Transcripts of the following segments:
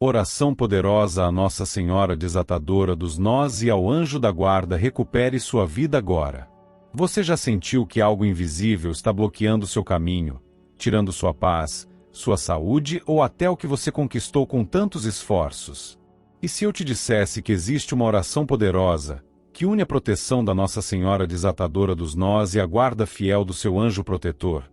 Oração poderosa à Nossa Senhora Desatadora dos Nós e ao anjo da guarda, recupere sua vida agora. Você já sentiu que algo invisível está bloqueando seu caminho, tirando sua paz, sua saúde ou até o que você conquistou com tantos esforços? E se eu te dissesse que existe uma oração poderosa, que une a proteção da Nossa Senhora Desatadora dos Nós e a guarda fiel do seu anjo protetor,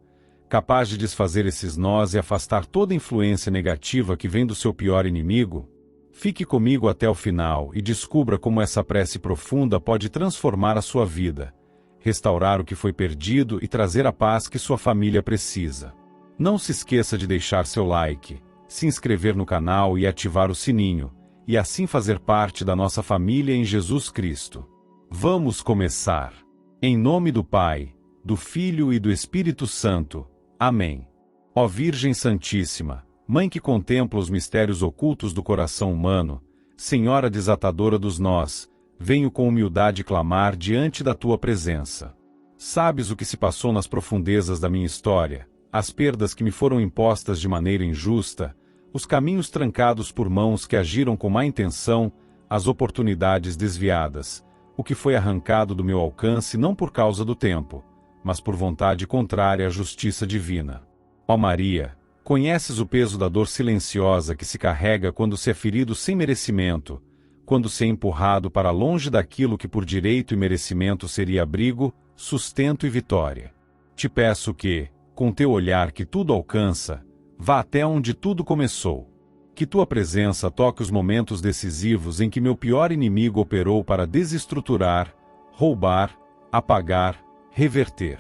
capaz de desfazer esses nós e afastar toda influência negativa que vem do seu pior inimigo? Fique comigo até o final e descubra como essa prece profunda pode transformar a sua vida, restaurar o que foi perdido e trazer a paz que sua família precisa. Não se esqueça de deixar seu like, se inscrever no canal e ativar o sininho, e assim fazer parte da nossa família em Jesus Cristo. Vamos começar. Em nome do Pai, do Filho e do Espírito Santo. Amém. Ó Virgem Santíssima, Mãe que contempla os mistérios ocultos do coração humano, Senhora Desatadora dos Nós, venho com humildade clamar diante da Tua presença. Sabes o que se passou nas profundezas da minha história, as perdas que me foram impostas de maneira injusta, os caminhos trancados por mãos que agiram com má intenção, as oportunidades desviadas, o que foi arrancado do meu alcance não por causa do tempo, mas por vontade contrária à justiça divina. Ó Maria, conheces o peso da dor silenciosa que se carrega quando se é ferido sem merecimento, quando se é empurrado para longe daquilo que por direito e merecimento seria abrigo, sustento e vitória. Te peço que, com teu olhar que tudo alcança, vá até onde tudo começou. Que tua presença toque os momentos decisivos em que meu pior inimigo operou para desestruturar, roubar, apagar, reverter.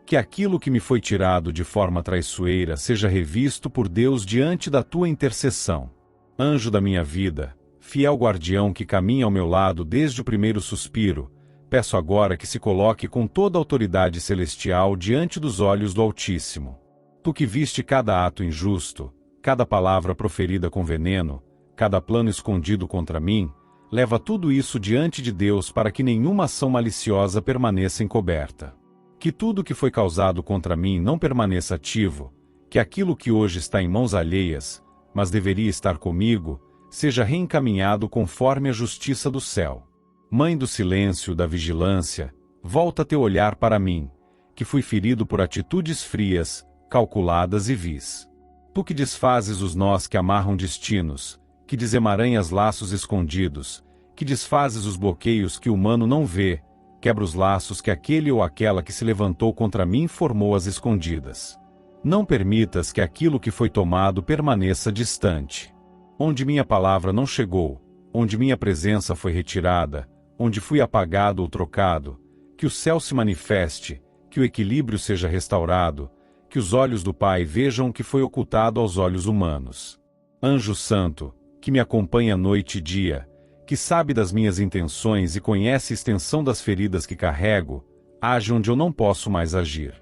Que aquilo que me foi tirado de forma traiçoeira seja revisto por Deus diante da tua intercessão. Anjo da minha vida, fiel guardião que caminha ao meu lado desde o primeiro suspiro, peço agora que se coloque com toda a autoridade celestial diante dos olhos do Altíssimo. Tu que viste cada ato injusto, cada palavra proferida com veneno, cada plano escondido contra mim, leva tudo isso diante de Deus para que nenhuma ação maliciosa permaneça encoberta. Que tudo que foi causado contra mim não permaneça ativo, que aquilo que hoje está em mãos alheias, mas deveria estar comigo, seja reencaminhado conforme a justiça do céu. Mãe do silêncio, da vigilância, volta teu olhar para mim, que fui ferido por atitudes frias, calculadas e vis. Tu que desfazes os nós que amarram destinos, que desemaranhas laços escondidos, que desfazes os bloqueios que o humano não vê, quebra os laços que aquele ou aquela que se levantou contra mim formou às escondidas. Não permitas que aquilo que foi tomado permaneça distante. Onde minha palavra não chegou, onde minha presença foi retirada, onde fui apagado ou trocado, que o céu se manifeste, que o equilíbrio seja restaurado, que os olhos do Pai vejam o que foi ocultado aos olhos humanos. Anjo Santo, que me acompanha noite e dia, que sabe das minhas intenções e conhece a extensão das feridas que carrego, age onde eu não posso mais agir.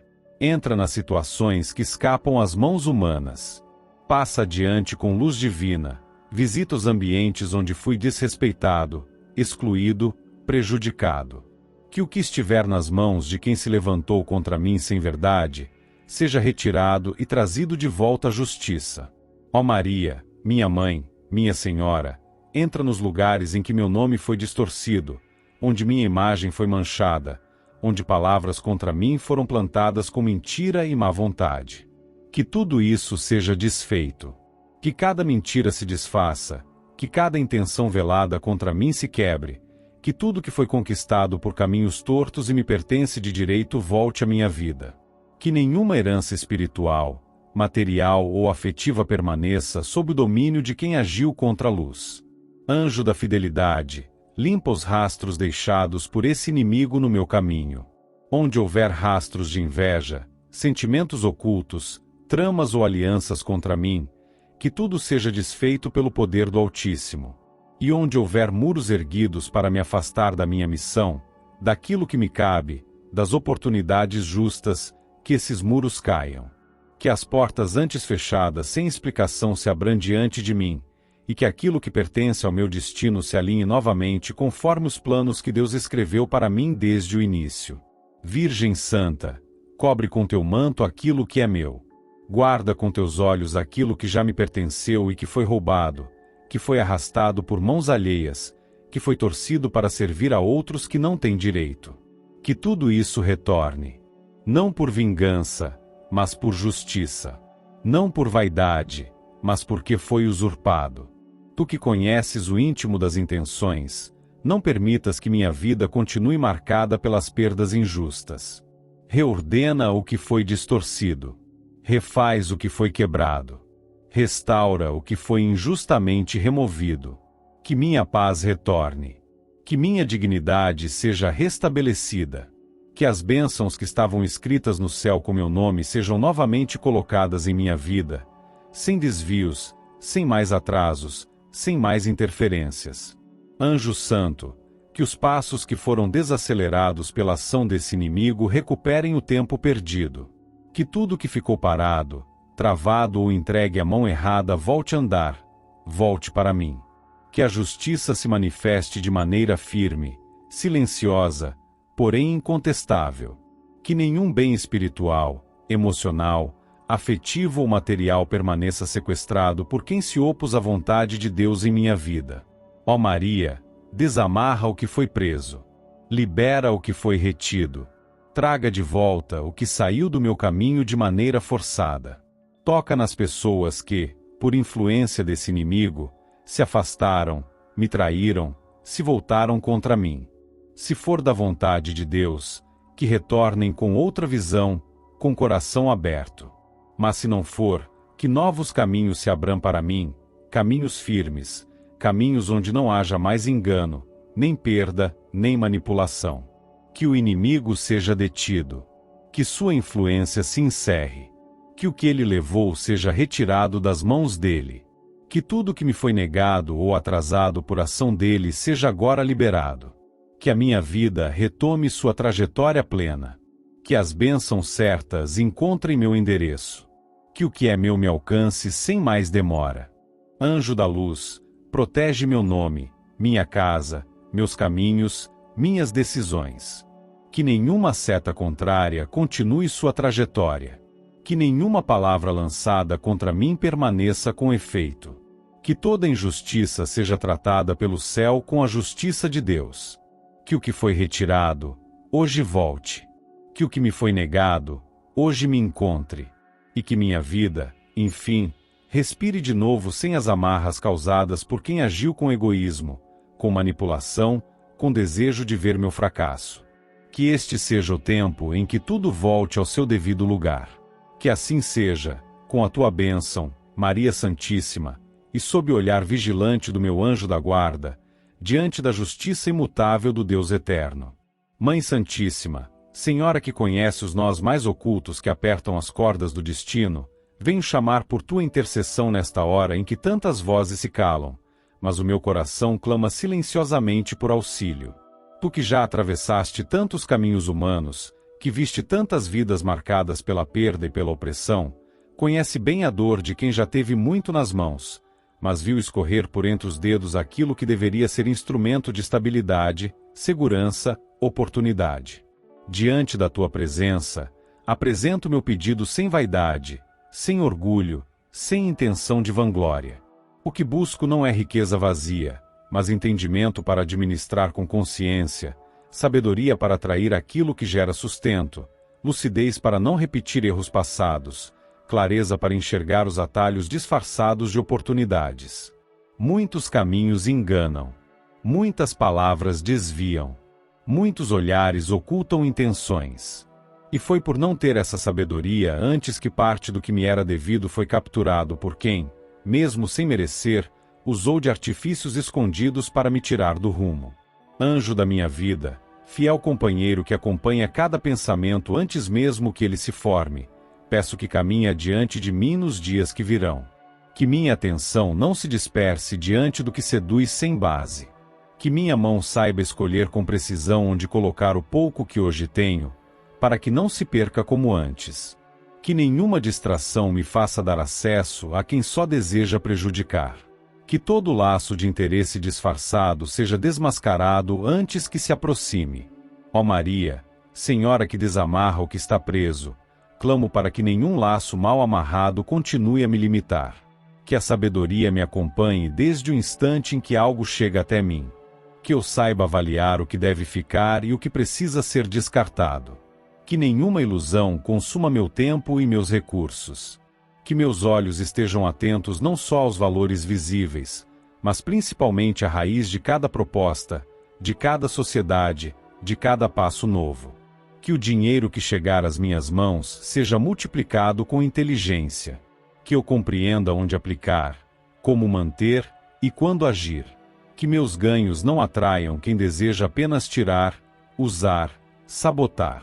Entra nas situações que escapam às mãos humanas. Passa adiante com luz divina, visita os ambientes onde fui desrespeitado, excluído, prejudicado. Que o que estiver nas mãos de quem se levantou contra mim sem verdade, seja retirado e trazido de volta à justiça. Ó Maria, minha mãe, minha Senhora, entra nos lugares em que meu nome foi distorcido, onde minha imagem foi manchada, onde palavras contra mim foram plantadas com mentira e má vontade. Que tudo isso seja desfeito. Que cada mentira se desfaça, que cada intenção velada contra mim se quebre, que tudo que foi conquistado por caminhos tortos e me pertence de direito volte à minha vida. Que nenhuma herança espiritual, material ou afetiva permaneça sob o domínio de quem agiu contra a luz. Anjo da fidelidade, limpa os rastros deixados por esse inimigo no meu caminho. Onde houver rastros de inveja, sentimentos ocultos, tramas ou alianças contra mim, que tudo seja desfeito pelo poder do Altíssimo. E onde houver muros erguidos para me afastar da minha missão, daquilo que me cabe, das oportunidades justas, que esses muros caiam. Que as portas antes fechadas sem explicação se abram diante de mim, e que aquilo que pertence ao meu destino se alinhe novamente conforme os planos que Deus escreveu para mim desde o início. Virgem Santa, cobre com teu manto aquilo que é meu. Guarda com teus olhos aquilo que já me pertenceu e que foi roubado, que foi arrastado por mãos alheias, que foi torcido para servir a outros que não têm direito. Que tudo isso retorne. Não por vingança, mas por justiça. Não por vaidade, mas porque foi usurpado. Tu que conheces o íntimo das intenções, não permitas que minha vida continue marcada pelas perdas injustas. Reordena o que foi distorcido. Refaz o que foi quebrado. Restaura o que foi injustamente removido. Que minha paz retorne. Que minha dignidade seja restabelecida. Que as bênçãos que estavam escritas no céu com meu nome sejam novamente colocadas em minha vida, sem desvios, sem mais atrasos, sem mais interferências. Anjo Santo, que os passos que foram desacelerados pela ação desse inimigo recuperem o tempo perdido. Que tudo que ficou parado, travado ou entregue à mão errada volte a andar, volte para mim. Que a justiça se manifeste de maneira firme, silenciosa, porém incontestável. Que nenhum bem espiritual, emocional, afetivo ou material permaneça sequestrado por quem se opôs à vontade de Deus em minha vida. Ó Maria, desamarra o que foi preso. Libera o que foi retido. Traga de volta o que saiu do meu caminho de maneira forçada. Toca nas pessoas que, por influência desse inimigo, se afastaram, me traíram, se voltaram contra mim. Se for da vontade de Deus, que retornem com outra visão, com coração aberto. Mas se não for, que novos caminhos se abram para mim, caminhos firmes, caminhos onde não haja mais engano, nem perda, nem manipulação. Que o inimigo seja detido. Que sua influência se encerre. Que o que ele levou seja retirado das mãos dele. Que tudo que me foi negado ou atrasado por ação dele seja agora liberado. Que a minha vida retome sua trajetória plena. Que as bênçãos certas encontrem meu endereço. Que o que é meu me alcance sem mais demora. Anjo da luz, protege meu nome, minha casa, meus caminhos, minhas decisões. Que nenhuma seta contrária continue sua trajetória. Que nenhuma palavra lançada contra mim permaneça com efeito. Que toda injustiça seja tratada pelo céu com a justiça de Deus. Que o que foi retirado, hoje volte. Que o que me foi negado, hoje me encontre. E que minha vida, enfim, respire de novo sem as amarras causadas por quem agiu com egoísmo, com manipulação, com desejo de ver meu fracasso. Que este seja o tempo em que tudo volte ao seu devido lugar. Que assim seja, com a tua bênção, Maria Santíssima, e sob o olhar vigilante do meu anjo da guarda, diante da justiça imutável do Deus eterno. Mãe Santíssima, Senhora que conhece os nós mais ocultos que apertam as cordas do destino, venho chamar por tua intercessão nesta hora em que tantas vozes se calam, mas o meu coração clama silenciosamente por auxílio. Tu que já atravessaste tantos caminhos humanos, que viste tantas vidas marcadas pela perda e pela opressão, conhece bem a dor de quem já teve muito nas mãos, mas viu escorrer por entre os dedos aquilo que deveria ser instrumento de estabilidade, segurança, oportunidade. Diante da tua presença, apresento meu pedido sem vaidade, sem orgulho, sem intenção de vanglória. O que busco não é riqueza vazia, mas entendimento para administrar com consciência, sabedoria para atrair aquilo que gera sustento, lucidez para não repetir erros passados, clareza para enxergar os atalhos disfarçados de oportunidades. Muitos caminhos enganam. Muitas palavras desviam. Muitos olhares ocultam intenções. E foi por não ter essa sabedoria antes que parte do que me era devido foi capturado por quem, mesmo sem merecer, usou de artifícios escondidos para me tirar do rumo. Anjo da minha vida, fiel companheiro que acompanha cada pensamento antes mesmo que ele se forme, peço que caminhe adiante de mim nos dias que virão. Que minha atenção não se disperse diante do que seduz sem base. Que minha mão saiba escolher com precisão onde colocar o pouco que hoje tenho, para que não se perca como antes. Que nenhuma distração me faça dar acesso a quem só deseja prejudicar. Que todo laço de interesse disfarçado seja desmascarado antes que se aproxime. Ó Maria, Senhora que desamarra o que está preso, clamo para que nenhum laço mal amarrado continue a me limitar. Que a sabedoria me acompanhe desde o instante em que algo chega até mim. Que eu saiba avaliar o que deve ficar e o que precisa ser descartado. Que nenhuma ilusão consuma meu tempo e meus recursos. Que meus olhos estejam atentos não só aos valores visíveis, mas principalmente à raiz de cada proposta, de cada sociedade, de cada passo novo. Que o dinheiro que chegar às minhas mãos seja multiplicado com inteligência. Que eu compreenda onde aplicar, como manter e quando agir. Que meus ganhos não atraiam quem deseja apenas tirar, usar, sabotar.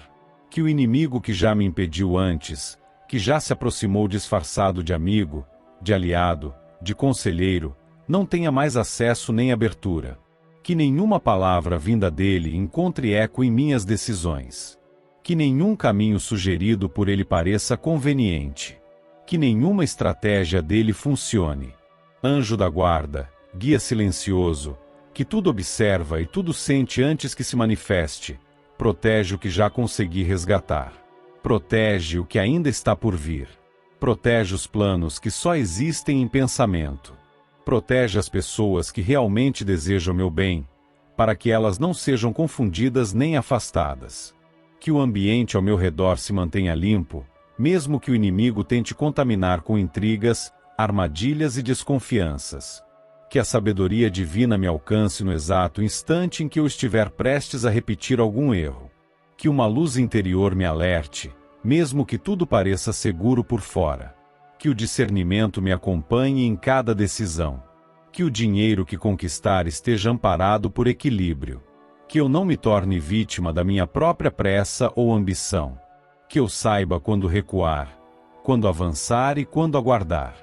Que o inimigo que já me impediu antes, que já se aproximou disfarçado de amigo, de aliado, de conselheiro, não tenha mais acesso nem abertura. Que nenhuma palavra vinda dele encontre eco em minhas decisões. Que nenhum caminho sugerido por ele pareça conveniente. Que nenhuma estratégia dele funcione. Anjo da guarda, guia silencioso, que tudo observa e tudo sente antes que se manifeste, protege o que já consegui resgatar. Protege o que ainda está por vir. Protege os planos que só existem em pensamento. Protege as pessoas que realmente desejam meu bem, para que elas não sejam confundidas nem afastadas. Que o ambiente ao meu redor se mantenha limpo, mesmo que o inimigo tente contaminar com intrigas, armadilhas e desconfianças. Que a sabedoria divina me alcance no exato instante em que eu estiver prestes a repetir algum erro. Que uma luz interior me alerte, mesmo que tudo pareça seguro por fora. Que o discernimento me acompanhe em cada decisão. Que o dinheiro que conquistar esteja amparado por equilíbrio. Que eu não me torne vítima da minha própria pressa ou ambição. Que eu saiba quando recuar, quando avançar e quando aguardar.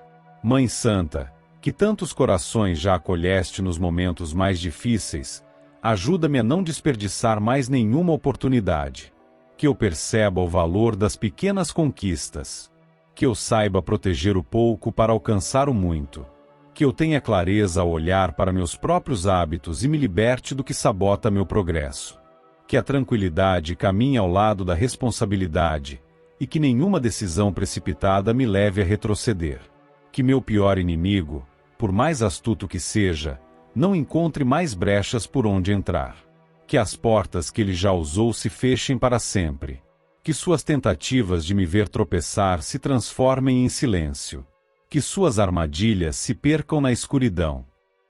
Mãe Santa, que tantos corações já acolheste nos momentos mais difíceis, ajuda-me a não desperdiçar mais nenhuma oportunidade. Que eu perceba o valor das pequenas conquistas. Que eu saiba proteger o pouco para alcançar o muito. Que eu tenha clareza ao olhar para meus próprios hábitos e me liberte do que sabota meu progresso. Que a tranquilidade caminhe ao lado da responsabilidade, e que nenhuma decisão precipitada me leve a retroceder. Que meu pior inimigo, por mais astuto que seja, não encontre mais brechas por onde entrar. Que as portas que ele já usou se fechem para sempre. Que suas tentativas de me ver tropeçar se transformem em silêncio. Que suas armadilhas se percam na escuridão.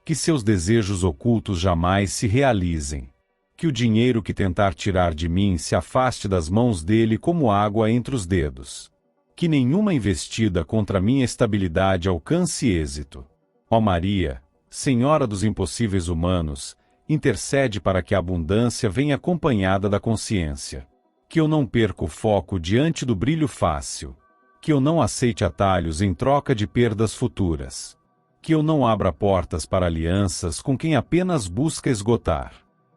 Que seus desejos ocultos jamais se realizem. Que o dinheiro que tentar tirar de mim se afaste das mãos dele como água entre os dedos. Que nenhuma investida contra minha estabilidade alcance êxito. Ó Maria, Senhora dos impossíveis humanos, intercede para que a abundância venha acompanhada da consciência. Que eu não perca o foco diante do brilho fácil. Que eu não aceite atalhos em troca de perdas futuras. Que eu não abra portas para alianças com quem apenas busca esgotar.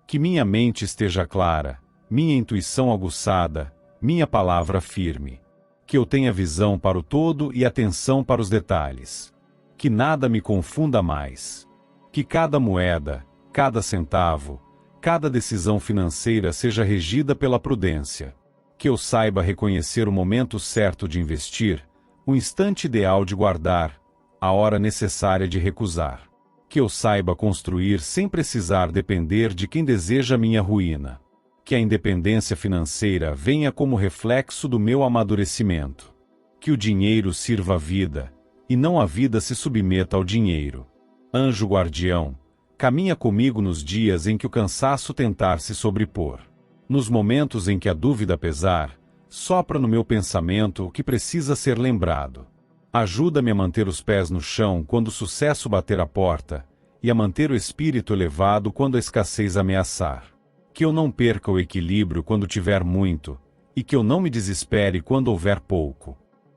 Que minha mente esteja clara, minha intuição aguçada, minha palavra firme. Que eu tenha visão para o todo e atenção para os detalhes. Que nada me confunda mais. Que cada moeda, cada centavo, cada decisão financeira seja regida pela prudência. Que eu saiba reconhecer o momento certo de investir, o instante ideal de guardar, a hora necessária de recusar. Que eu saiba construir sem precisar depender de quem deseja minha ruína. Que a independência financeira venha como reflexo do meu amadurecimento. Que o dinheiro sirva a vida, e não a vida se submeta ao dinheiro. Anjo guardião, caminha comigo nos dias em que o cansaço tentar se sobrepor. Nos momentos em que a dúvida pesar, sopra no meu pensamento o que precisa ser lembrado. Ajuda-me a manter os pés no chão quando o sucesso bater a porta, e a manter o espírito elevado quando a escassez ameaçar. Que eu não perca o equilíbrio quando tiver muito, e que eu não me desespere quando houver pouco.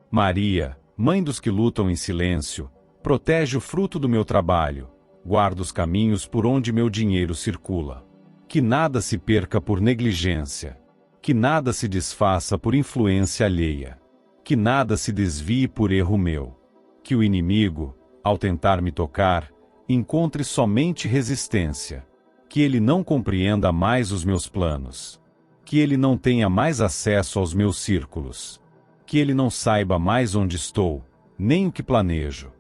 Maria, Mãe dos que lutam em silêncio, protege o fruto do meu trabalho, guarda os caminhos por onde meu dinheiro circula. Que nada se perca por negligência. Que nada se desfaça por influência alheia. Que nada se desvie por erro meu. Que o inimigo, ao tentar me tocar, encontre somente resistência. Que ele não compreenda mais os meus planos. Que ele não tenha mais acesso aos meus círculos. Que ele não saiba mais onde estou, nem o que planejo.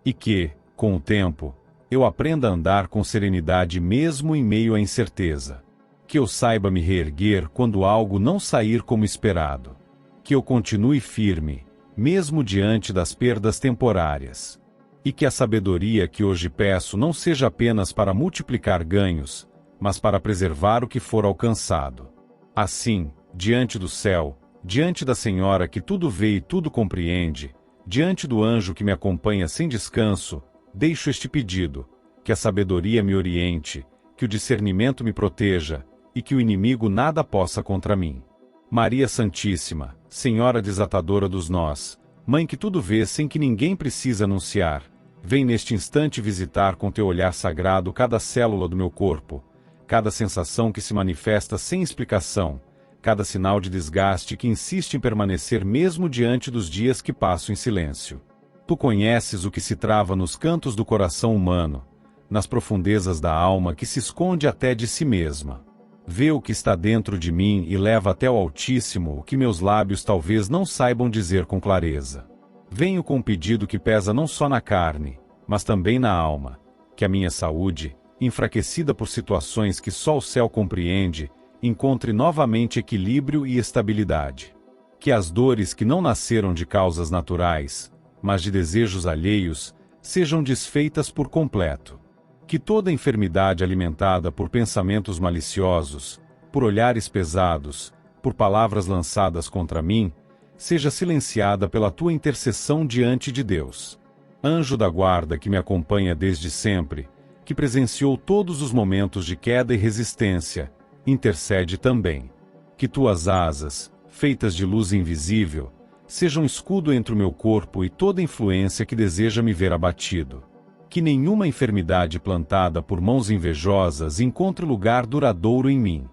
E que, com o tempo, eu aprenda a andar com serenidade mesmo em meio à incerteza. Que eu saiba me reerguer quando algo não sair como esperado. Que eu continue firme, mesmo diante das perdas temporárias. E que a sabedoria que hoje peço não seja apenas para multiplicar ganhos, mas para preservar o que for alcançado. Assim, diante do céu, diante da Senhora que tudo vê e tudo compreende, diante do anjo que me acompanha sem descanso, deixo este pedido: que a sabedoria me oriente, que o discernimento me proteja, e que o inimigo nada possa contra mim. Maria Santíssima, Senhora desatadora dos nós, Mãe que tudo vê sem que ninguém precise anunciar, vem neste instante visitar com teu olhar sagrado cada célula do meu corpo, cada sensação que se manifesta sem explicação, cada sinal de desgaste que insiste em permanecer mesmo diante dos dias que passo em silêncio. Tu conheces o que se trava nos cantos do coração humano, nas profundezas da alma que se esconde até de si mesma. Vê o que está dentro de mim e leva até o Altíssimo o que meus lábios talvez não saibam dizer com clareza. Venho com um pedido que pesa não só na carne, mas também na alma, que a minha saúde, enfraquecida por situações que só o céu compreende, encontre novamente equilíbrio e estabilidade. Que as dores que não nasceram de causas naturais, mas de desejos alheios, sejam desfeitas por completo. Que toda enfermidade alimentada por pensamentos maliciosos, por olhares pesados, por palavras lançadas contra mim, seja silenciada pela tua intercessão diante de Deus. Anjo da guarda que me acompanha desde sempre, que presenciou todos os momentos de queda e resistência, intercede também. Que tuas asas, feitas de luz invisível, sejam escudo entre o meu corpo e toda influência que deseja me ver abatido. Que nenhuma enfermidade plantada por mãos invejosas encontre lugar duradouro em mim.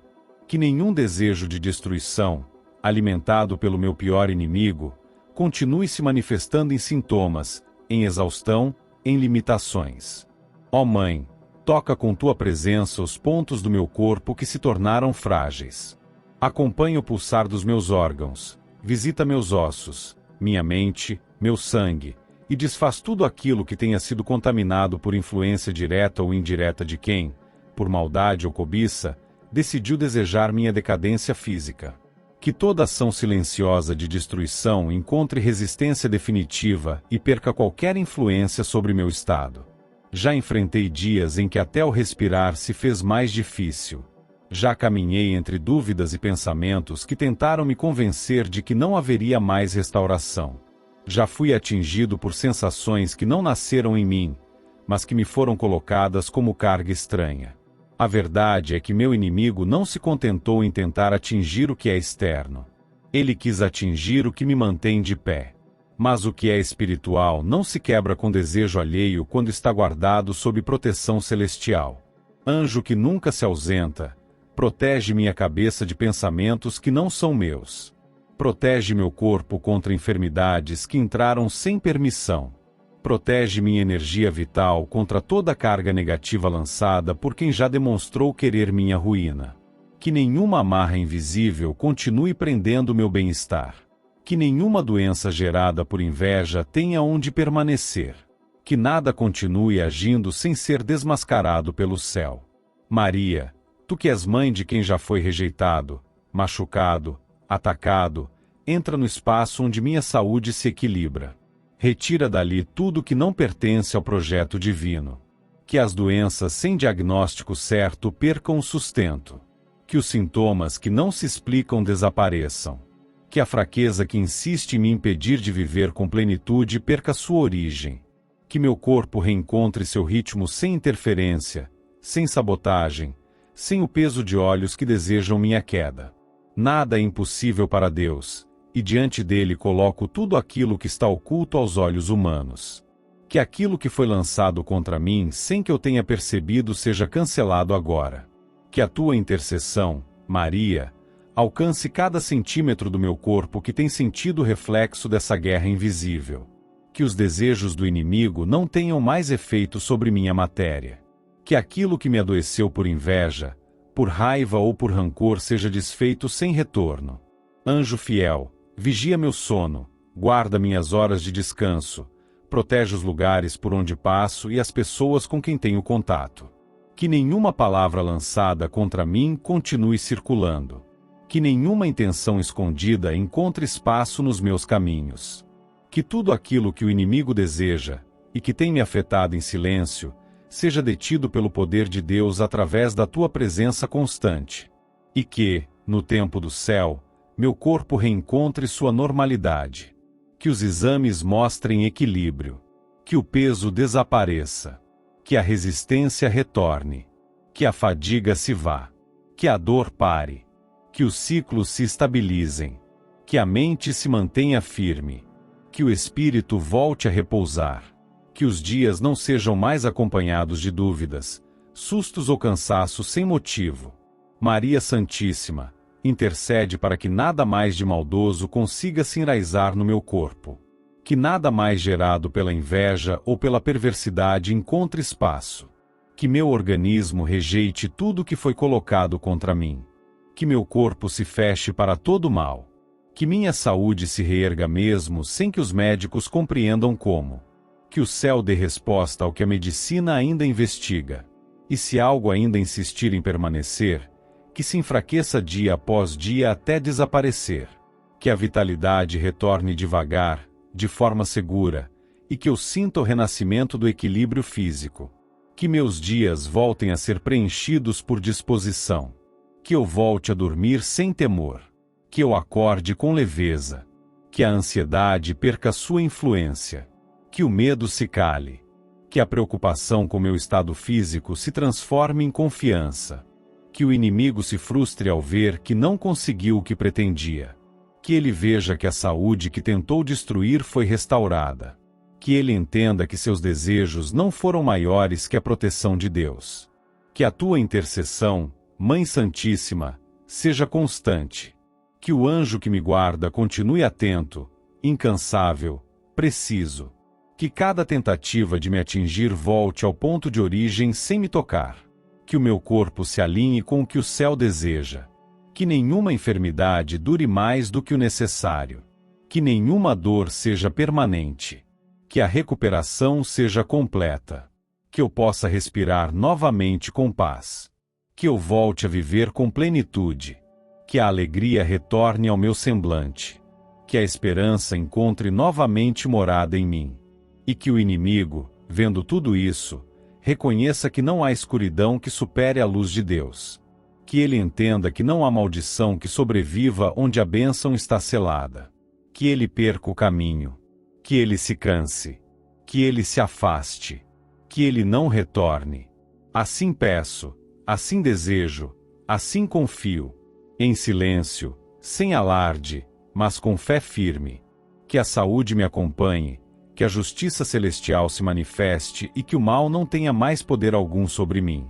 Que nenhum desejo de destruição, alimentado pelo meu pior inimigo, continue se manifestando em sintomas, em exaustão, em limitações. Ó Mãe, toca com tua presença os pontos do meu corpo que se tornaram frágeis. Acompanha o pulsar dos meus órgãos, visita meus ossos, minha mente, meu sangue, e desfaz tudo aquilo que tenha sido contaminado por influência direta ou indireta de quem, por maldade ou cobiça, decidiu desejar minha decadência física. Que toda ação silenciosa de destruição encontre resistência definitiva e perca qualquer influência sobre meu estado. Já enfrentei dias em que até o respirar se fez mais difícil. Já caminhei entre dúvidas e pensamentos que tentaram me convencer de que não haveria mais restauração. Já fui atingido por sensações que não nasceram em mim, mas que me foram colocadas como carga estranha. A verdade é que meu inimigo não se contentou em tentar atingir o que é externo. Ele quis atingir o que me mantém de pé. Mas o que é espiritual não se quebra com desejo alheio quando está guardado sob proteção celestial. Anjo que nunca se ausenta, protege minha cabeça de pensamentos que não são meus. Protege meu corpo contra enfermidades que entraram sem permissão. Protege minha energia vital contra toda carga negativa lançada por quem já demonstrou querer minha ruína. Que nenhuma amarra invisível continue prendendo meu bem-estar. Que nenhuma doença gerada por inveja tenha onde permanecer. Que nada continue agindo sem ser desmascarado pelo céu. Maria, tu que és mãe de quem já foi rejeitado, machucado, atacado, entra no espaço onde minha saúde se equilibra. Retira dali tudo que não pertence ao projeto divino. Que as doenças sem diagnóstico certo percam o sustento. Que os sintomas que não se explicam desapareçam. Que a fraqueza que insiste em me impedir de viver com plenitude perca sua origem. Que meu corpo reencontre seu ritmo sem interferência, sem sabotagem, sem o peso de olhos que desejam minha queda. Nada é impossível para Deus, e diante dele coloco tudo aquilo que está oculto aos olhos humanos. Que aquilo que foi lançado contra mim sem que eu tenha percebido seja cancelado agora. Que a tua intercessão, Maria, alcance cada centímetro do meu corpo que tem sentido o reflexo dessa guerra invisível. Que os desejos do inimigo não tenham mais efeito sobre minha matéria. Que aquilo que me adoeceu por inveja, por raiva ou por rancor seja desfeito sem retorno. Anjo fiel, vigia meu sono, guarda minhas horas de descanso, Protege os lugares por onde passo e as pessoas com quem tenho contato. Que nenhuma palavra lançada contra mim continue circulando. Que nenhuma intenção escondida encontre espaço nos meus caminhos. Que tudo aquilo que o inimigo deseja, e que tem me afetado em silêncio, seja detido pelo poder de Deus através da tua presença constante. E que, no tempo do céu, meu corpo reencontre sua normalidade. Que os exames mostrem equilíbrio. Que o peso desapareça. Que a resistência retorne. Que a fadiga se vá. Que a dor pare. Que os ciclos se estabilizem. Que a mente se mantenha firme. Que o espírito volte a repousar. Que os dias não sejam mais acompanhados de dúvidas, sustos ou cansaço sem motivo. Maria Santíssima, intercede para que nada mais de maldoso consiga se enraizar no meu corpo. Que nada mais gerado pela inveja ou pela perversidade encontre espaço. Que meu organismo rejeite tudo que foi colocado contra mim. Que meu corpo se feche para todo o mal. Que minha saúde se reerga mesmo sem que os médicos compreendam como. Que o céu dê resposta ao que a medicina ainda investiga. E se algo ainda insistir em permanecer, que se enfraqueça dia após dia até desaparecer. Que a vitalidade retorne devagar, de forma segura, e que eu sinta o renascimento do equilíbrio físico. Que meus dias voltem a ser preenchidos por disposição. Que eu volte a dormir sem temor. Que eu acorde com leveza. Que a ansiedade perca sua influência. Que o medo se cale. Que a preocupação com meu estado físico se transforme em confiança. Que o inimigo se frustre ao ver que não conseguiu o que pretendia. Que ele veja que a saúde que tentou destruir foi restaurada. Que ele entenda que seus desejos não foram maiores que a proteção de Deus. Que a tua intercessão, Mãe Santíssima, seja constante. Que o anjo que me guarda continue atento, incansável, preciso. Que cada tentativa de me atingir volte ao ponto de origem sem me tocar. Que o meu corpo se alinhe com o que o céu deseja. Que nenhuma enfermidade dure mais do que o necessário. Que nenhuma dor seja permanente. Que a recuperação seja completa. Que eu possa respirar novamente com paz. Que eu volte a viver com plenitude. Que a alegria retorne ao meu semblante. Que a esperança encontre novamente morada em mim. E que o inimigo, vendo tudo isso, reconheça que não há escuridão que supere a luz de Deus. Que ele entenda que não há maldição que sobreviva onde a bênção está selada. Que ele perca o caminho. Que ele se canse. Que ele se afaste. Que ele não retorne. Assim peço, assim desejo, assim confio. Em silêncio, sem alarde, mas com fé firme. Que a saúde me acompanhe. Que a justiça celestial se manifeste e que o mal não tenha mais poder algum sobre mim.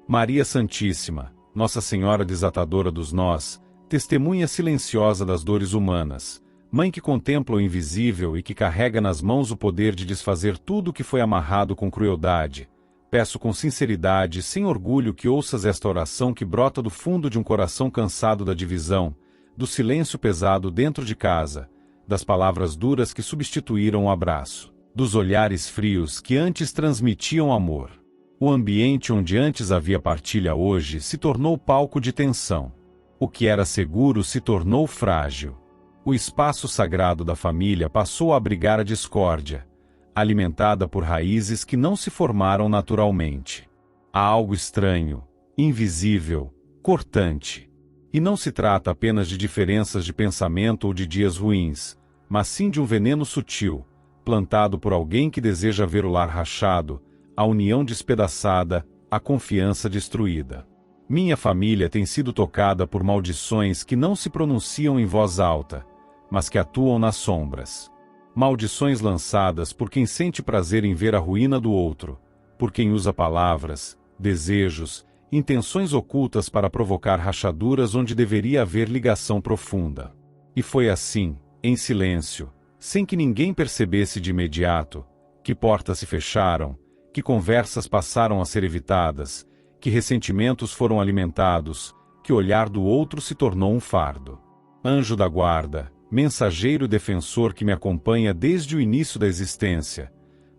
Maria Santíssima, Nossa Senhora desatadora dos nós, testemunha silenciosa das dores humanas, Mãe que contempla o invisível e que carrega nas mãos o poder de desfazer tudo o que foi amarrado com crueldade, peço com sinceridade, sem orgulho, que ouças esta oração que brota do fundo de um coração cansado da divisão, do silêncio pesado dentro de casa, das palavras duras que substituíram o abraço, dos olhares frios que antes transmitiam amor. O ambiente onde antes havia partilha hoje se tornou palco de tensão. O que era seguro se tornou frágil. O espaço sagrado da família passou a abrigar a discórdia, alimentada por raízes que não se formaram naturalmente. Há algo estranho, invisível, cortante. E não se trata apenas de diferenças de pensamento ou de dias ruins, mas sim de um veneno sutil, plantado por alguém que deseja ver o lar rachado, a união despedaçada, a confiança destruída. Minha família tem sido tocada por maldições que não se pronunciam em voz alta, mas que atuam nas sombras. Maldições lançadas por quem sente prazer em ver a ruína do outro, por quem usa palavras, desejos, intenções ocultas para provocar rachaduras onde deveria haver ligação profunda. E foi assim, em silêncio, sem que ninguém percebesse de imediato, que portas se fecharam, que conversas passaram a ser evitadas, que ressentimentos foram alimentados, que o olhar do outro se tornou um fardo. Anjo da guarda, mensageiro defensor que me acompanha desde o início da existência,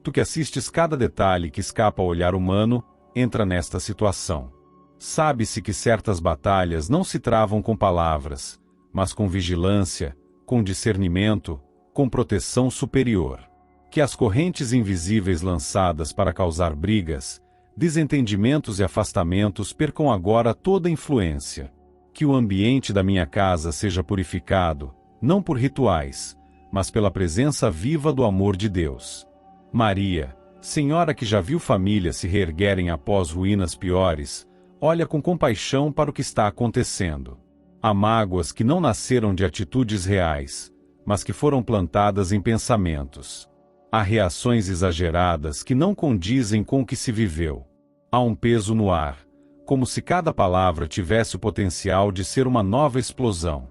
Tu que assistes cada detalhe que escapa ao olhar humano, entra nesta situação. Sabe-se que certas batalhas não se travam com palavras, mas com vigilância, com discernimento, com proteção superior. Que as correntes invisíveis lançadas para causar brigas, desentendimentos e afastamentos percam agora toda influência. Que o ambiente da minha casa seja purificado, não por rituais, mas pela presença viva do amor de Deus. Maria, Senhora que já viu famílias se reerguerem após ruínas piores, olha com compaixão para o que está acontecendo. Há mágoas que não nasceram de atitudes reais, mas que foram plantadas em pensamentos. Há reações exageradas que não condizem com o que se viveu. Há um peso no ar, como se cada palavra tivesse o potencial de ser uma nova explosão.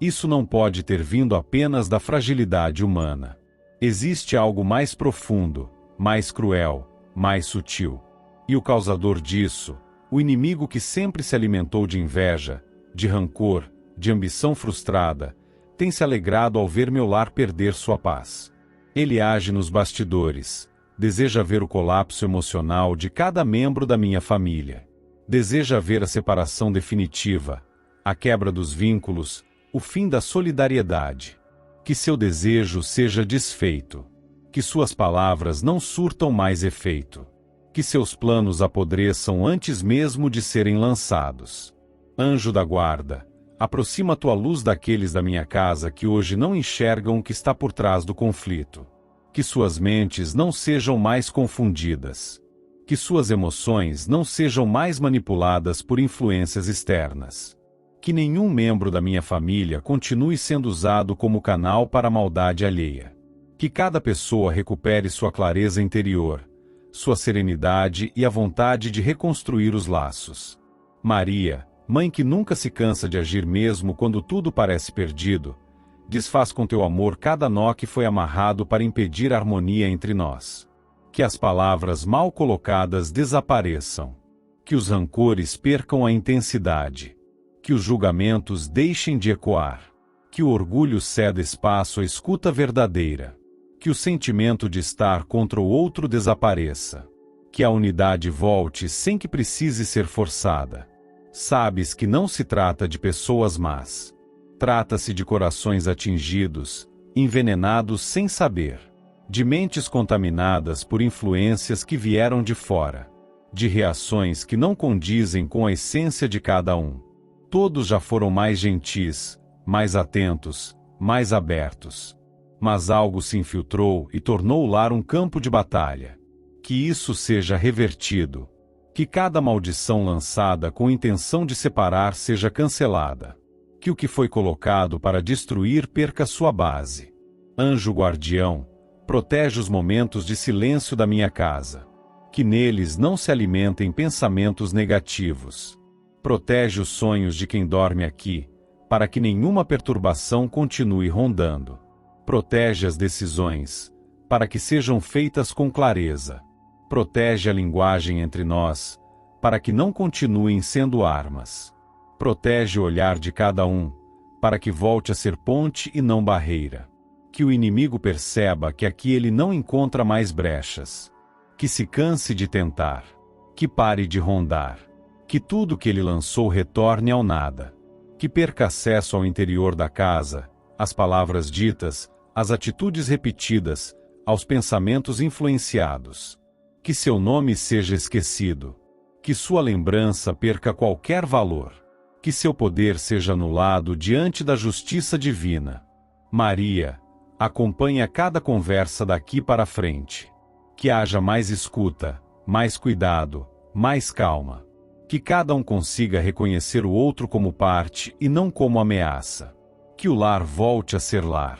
Isso não pode ter vindo apenas da fragilidade humana. Existe algo mais profundo, mais cruel, mais sutil. E o causador disso, o inimigo que sempre se alimentou de inveja, de rancor, de ambição frustrada, tem se alegrado ao ver meu lar perder sua paz. Ele age nos bastidores, deseja ver o colapso emocional de cada membro da minha família. Deseja ver a separação definitiva, a quebra dos vínculos, o fim da solidariedade. Que seu desejo seja desfeito. Que suas palavras não surtam mais efeito. Que seus planos apodreçam antes mesmo de serem lançados. Anjo da guarda, aproxima tua luz daqueles da minha casa que hoje não enxergam o que está por trás do conflito. Que suas mentes não sejam mais confundidas. Que suas emoções não sejam mais manipuladas por influências externas. Que nenhum membro da minha família continue sendo usado como canal para a maldade alheia. Que cada pessoa recupere sua clareza interior, sua serenidade e a vontade de reconstruir os laços. Maria, Mãe que nunca se cansa de agir mesmo quando tudo parece perdido, desfaz com teu amor cada nó que foi amarrado para impedir a harmonia entre nós. Que as palavras mal colocadas desapareçam. Que os rancores percam a intensidade. Que os julgamentos deixem de ecoar. Que o orgulho ceda espaço à escuta verdadeira. Que o sentimento de estar contra o outro desapareça. Que a unidade volte sem que precise ser forçada. Sabes que não se trata de pessoas más. Trata-se de corações atingidos, envenenados sem saber. De mentes contaminadas por influências que vieram de fora. De reações que não condizem com a essência de cada um. Todos já foram mais gentis, mais atentos, mais abertos. Mas algo se infiltrou e tornou o lar um campo de batalha. Que isso seja revertido. Que cada maldição lançada com intenção de separar seja cancelada. Que o que foi colocado para destruir perca sua base. Anjo guardião, protege os momentos de silêncio da minha casa. Que neles não se alimentem pensamentos negativos. Protege os sonhos de quem dorme aqui, para que nenhuma perturbação continue rondando. Protege as decisões, para que sejam feitas com clareza. Protege a linguagem entre nós, para que não continuem sendo armas. Protege o olhar de cada um, para que volte a ser ponte e não barreira. Que o inimigo perceba que aqui ele não encontra mais brechas. Que se canse de tentar. Que pare de rondar. Que tudo que ele lançou retorne ao nada. Que perca acesso ao interior da casa, às palavras ditas, às atitudes repetidas, aos pensamentos influenciados. Que seu nome seja esquecido. Que sua lembrança perca qualquer valor. Que seu poder seja anulado diante da justiça divina. Maria, acompanha cada conversa daqui para frente. Que haja mais escuta, mais cuidado, mais calma. Que cada um consiga reconhecer o outro como parte e não como ameaça. Que o lar volte a ser lar.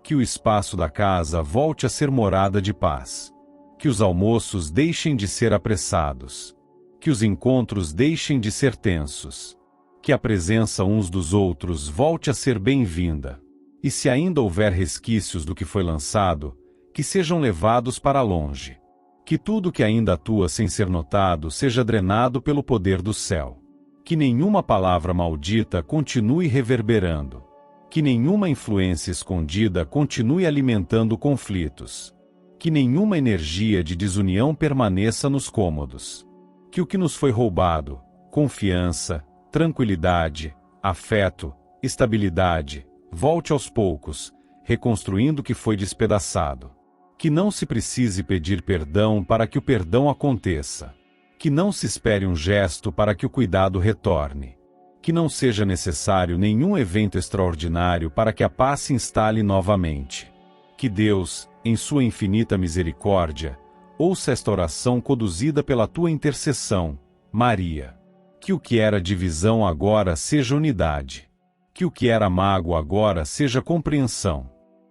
Que o espaço da casa volte a ser morada de paz. Que os almoços deixem de ser apressados. Que os encontros deixem de ser tensos. Que a presença uns dos outros volte a ser bem-vinda. E se ainda houver resquícios do que foi lançado, que sejam levados para longe. Que tudo que ainda atua sem ser notado seja drenado pelo poder do céu. Que nenhuma palavra maldita continue reverberando. Que nenhuma influência escondida continue alimentando conflitos. Que nenhuma energia de desunião permaneça nos cômodos. Que o que nos foi roubado, confiança, tranquilidade, afeto, estabilidade, volte aos poucos, reconstruindo o que foi despedaçado. Que não se precise pedir perdão para que o perdão aconteça. Que não se espere um gesto para que o cuidado retorne. Que não seja necessário nenhum evento extraordinário para que a paz se instale novamente. Que Deus, em sua infinita misericórdia, ouça esta oração conduzida pela tua intercessão, Maria. Que o que era divisão agora seja unidade. Que o que era mágoa agora seja compreensão.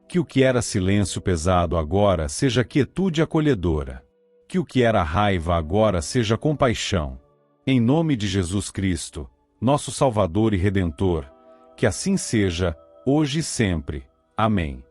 Que o que era silêncio pesado agora seja quietude acolhedora. Que o que era raiva agora seja compaixão. Em nome de Jesus Cristo, nosso Salvador e Redentor, que assim seja, hoje e sempre. Amém.